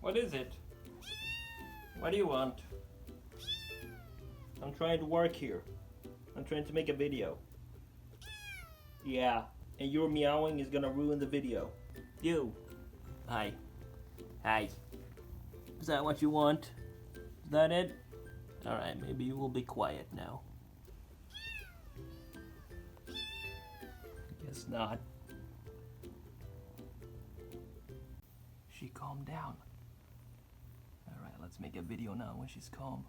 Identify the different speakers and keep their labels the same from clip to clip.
Speaker 1: What is it? What do you want? I'm trying to work here. I'm trying to make a video. Yeah, and your meowing is gonna ruin the video. You. Hi. Hi. Is that what you want? Is that it? Alright, maybe you will be quiet now. Guess not. She calmed down. Alright, let's make a video now when she's calm.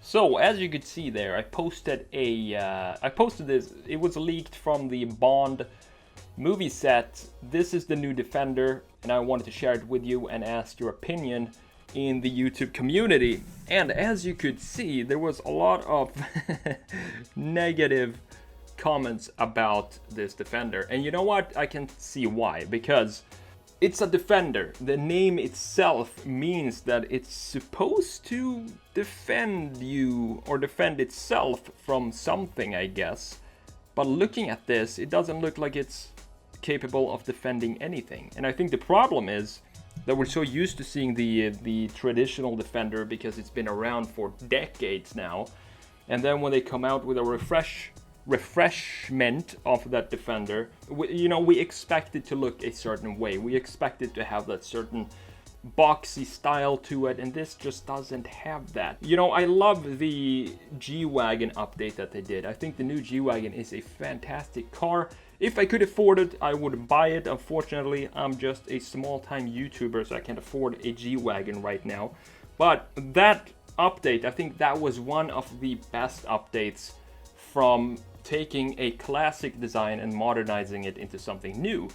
Speaker 1: So as you could see there, I posted this. It was leaked from the Bond movie set. This is the new Defender, and I wanted to share it with you and ask your opinion in the YouTube community. And as you could see, there was a lot of negative comments about this Defender. And you know what? I can see why. Because it's a Defender. The name itself means that it's supposed to defend you or defend itself from something, I guess. But looking at this, it doesn't look like it's capable of defending anything. And I think the problem is that we're so used to seeing the traditional Defender because it's been around for decades now. And then when they come out with a refreshment of that Defender, we expect it to look a certain way. We expect it to have that certain boxy style to it, and this just doesn't have that. I love the G-Wagon update that they did. I think the new G-Wagon is a fantastic car. If I could afford it, I would buy it. Unfortunately, I'm just a small-time YouTuber, so I can't afford a G-Wagon right now. But that update, I think that was one of the best updates from taking a classic design and modernizing it into something new,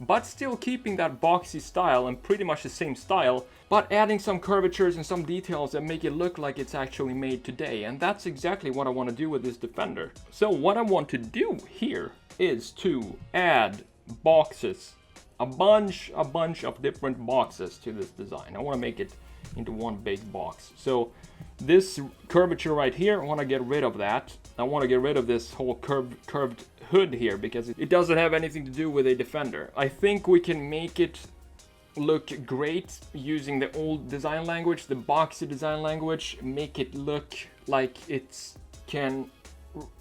Speaker 1: but still keeping that boxy style and pretty much the same style, but adding some curvatures and some details that make it look like it's actually made today. And that's exactly what I want to do with this Defender. So what I want to do here is to add boxes, a bunch of different boxes to this design. I want to make it into one big box. So this curvature right here, I want to get rid of that. I want to get rid of this whole curved hood here because it doesn't have anything to do with a Defender. I think we can make it look great using the old design language, the boxy design language, make it look like it can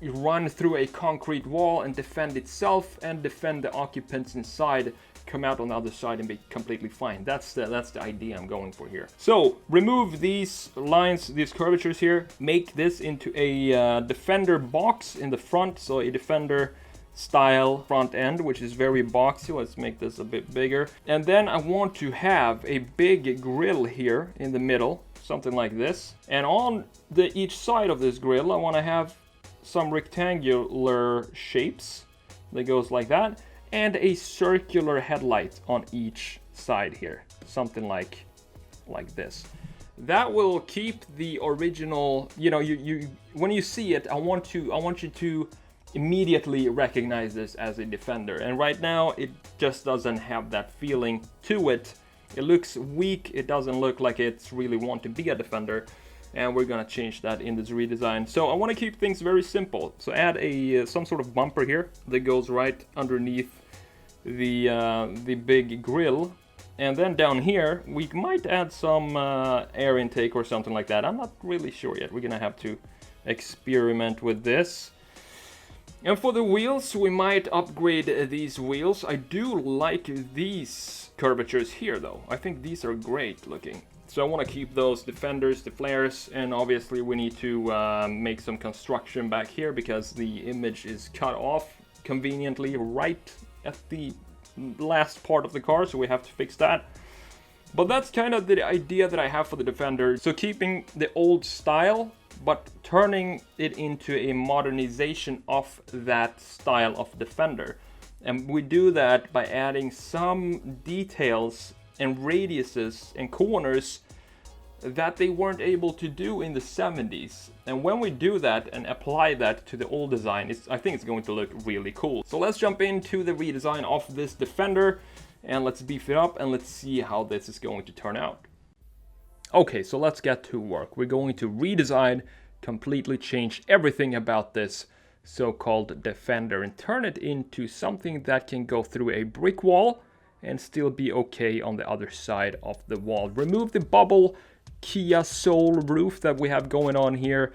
Speaker 1: run through a concrete wall and defend itself and defend the occupants inside, come out on the other side and be completely fine. That's the idea I'm going for here. So remove these lines, these curvatures here, make this into a Defender box in the front, so a Defender style front end, which is very boxy. Let's make this a bit bigger. And then I want to have a big grill here in the middle, something like this. And on each side of this grill, I want to have some rectangular shapes that goes like that, and a circular headlight on each side here, something like this. That will keep the original, you when you see it, I want you to immediately recognize this as a Defender. And right now it just doesn't have that feeling to it. It looks weak. It doesn't look like it's really want to be a Defender. And we're gonna change that in this redesign. So I want to keep things very simple. So add some sort of bumper here that goes right underneath the big grill, and then down here we might add some air intake or something like that. I'm not really sure yet. We're gonna have to experiment with this. And for the wheels, we might upgrade these wheels. I do like these curvatures here though. I think these are great looking. So I want to keep those Defenders, the flares, and obviously we need to make some construction back here because the image is cut off conveniently right at the last part of the car, so we have to fix that. But that's kind of the idea that I have for the Defender. So keeping the old style, but turning it into a modernization of that style of Defender. And we do that by adding some details and radiuses and corners that they weren't able to do in the 70s. And when we do that and apply that to the old design, I think it's going to look really cool. So let's jump into the redesign of this Defender and let's beef it up and let's see how this is going to turn out. Okay, so let's get to work. We're going to redesign completely change everything about this so-called Defender and turn it into something that can go through a brick wall and still be okay on the other side of the wall. Remove the bubble Kia Soul roof that we have going on here.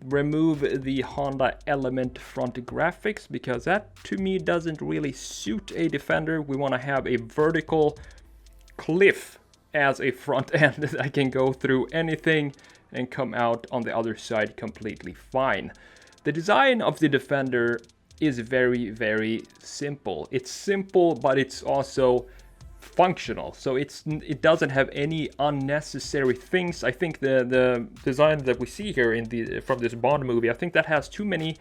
Speaker 1: Remove the Honda Element front graphics because that to me doesn't really suit a Defender. We want to have a vertical cliff as a front end that can go through anything and come out on the other side completely fine. The design of the Defender is very, very simple. It's simple, but it's also functional, so it doesn't have any unnecessary things. I think the design that we see here from this Bond movie, I think that has too many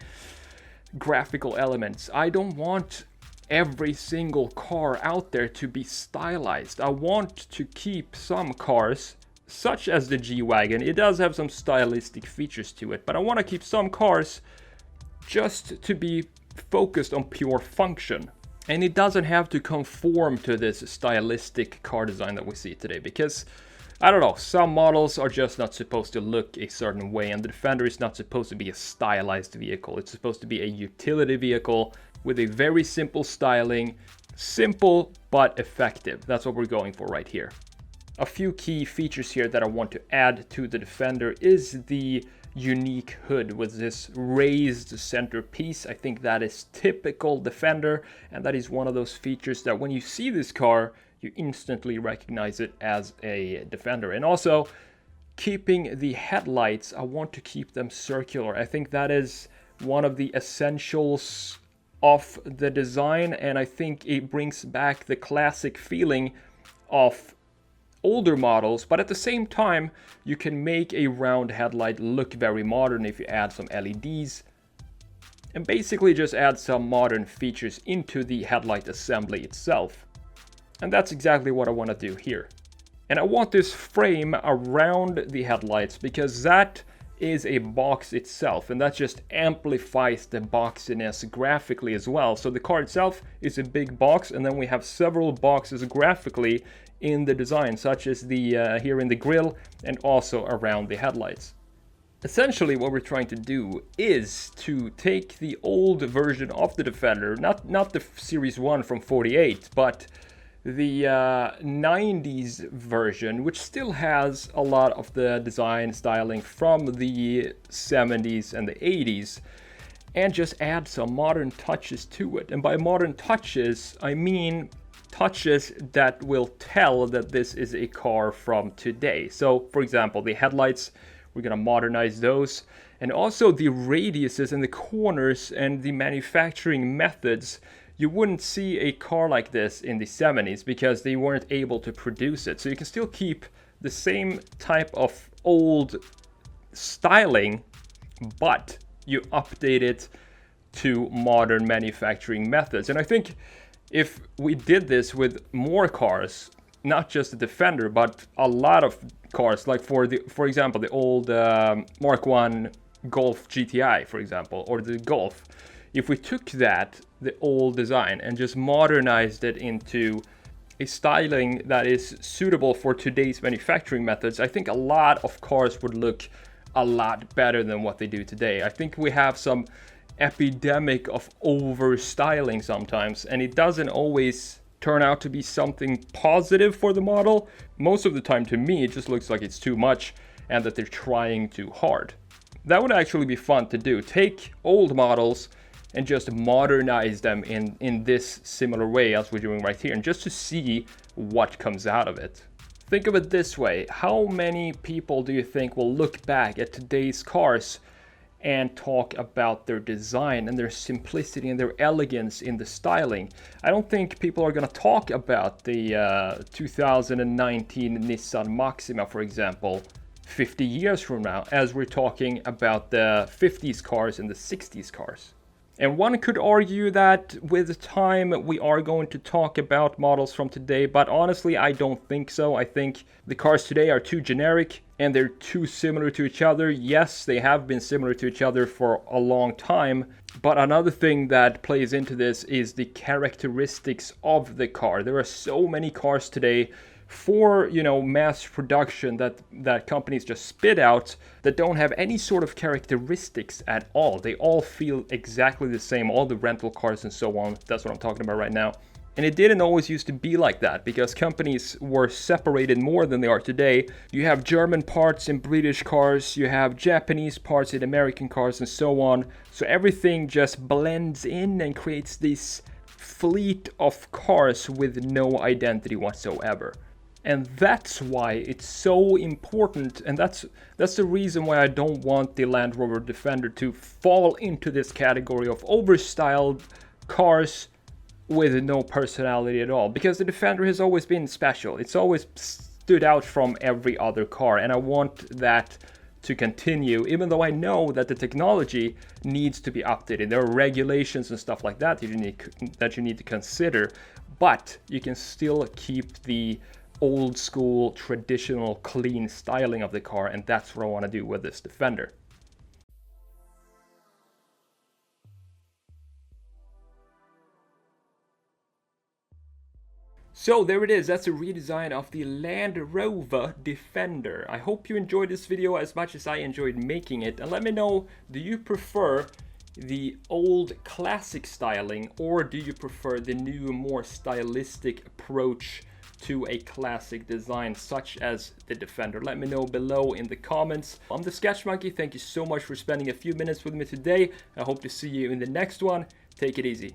Speaker 1: graphical elements. I don't want every single car out there to be stylized. I want to keep some cars, such as the G-Wagon. It does have some stylistic features to it, but I want to keep some cars just to be focused on pure function. And it doesn't have to conform to this stylistic car design that we see today, because, I don't know, some models are just not supposed to look a certain way, and the Defender is not supposed to be a stylized vehicle. It's supposed to be a utility vehicle with a very simple styling, simple but effective. That's what we're going for right here. A few key features here that I want to add to the Defender is the unique hood with this raised centerpiece. I think that is typical Defender, and that is one of those features that when you see this car, you instantly recognize it as a Defender. And also, keeping the headlights, I want to keep them circular. I think that is one of the essentials of the design, and I think it brings back the classic feeling of older models, but at the same time you can make a round headlight look very modern if you add some LEDs and basically just add some modern features into the headlight assembly itself. And that's exactly what I want to do here. And I want this frame around the headlights because that is a box itself, and that just amplifies the boxiness graphically as well. So the car itself is a big box, and then we have several boxes graphically in the design, such as the here in the grille and also around the headlights. Essentially what we're trying to do is to take the old version of the Defender, not the Series 1 from 48, but the 90s version, which still has a lot of the design styling from the 70s and the 80s, and just add some modern touches to it. And by modern touches, I mean touches that will tell that this is a car from today. So, for example, the headlights, we're gonna modernize those, and also the radiuses and the corners and the manufacturing methods. You wouldn't see a car like this in the 70s because they weren't able to produce it. So you can still keep the same type of old styling, but you update it to modern manufacturing methods. And I think if we did this with more cars, not just the Defender, but a lot of cars, like for example, the old Mark 1 Golf GTI, for example, or the Golf, if we took that, the old design, and just modernized it into a styling that is suitable for today's manufacturing methods, I think a lot of cars would look a lot better than what they do today. I think we have some epidemic of over styling sometimes, and it doesn't always turn out to be something positive for the model. Most of the time, to me, it just looks like it's too much and that they're trying too hard. That would actually be fun to do. Take old models and just modernize them in this similar way as we're doing right here, and just to see what comes out of it. Think of it this way: how many people do you think will look back at today's cars and talk about their design and their simplicity and their elegance in the styling? I don't think people are going to talk about the 2019 Nissan Maxima, for example, 50 years from now, as we're talking about the 50s cars and the 60s cars. And one could argue that with time we are going to talk about models from today, but honestly I don't think so. I think the cars today are too generic and they're too similar to each other. Yes, they have been similar to each other for a long time, but another thing that plays into this is the characteristics of the car. There are so many cars today for, you know, mass production that companies just spit out that don't have any sort of characteristics at all. They all feel exactly the same, all the rental cars and so on. That's what I'm talking about right now. And it didn't always used to be like that because companies were separated more than they are today. You have German parts in British cars, you have Japanese parts in American cars and so on. So everything just blends in and creates this fleet of cars with no identity whatsoever. And that's why it's so important, and that's the reason why I don't want the Land Rover Defender to fall into this category of overstyled cars with no personality at all, because the Defender has always been special. It's always stood out from every other car, and I want that to continue, even though I know that the technology needs to be updated. There are regulations and stuff like that that you need to consider, but you can still keep the old school, traditional, clean styling of the car, and that's what I want to do with this Defender. So there it is, that's a redesign of the Land Rover Defender. I hope you enjoyed this video as much as I enjoyed making it, and let me know, do you prefer the old classic styling, or do you prefer the new, more stylistic approach to a classic design such as the Defender? Let me know below in the comments. I'm the Sketch Monkey, thank you so much for spending a few minutes with me today. I hope to see you in the next one. Take it easy.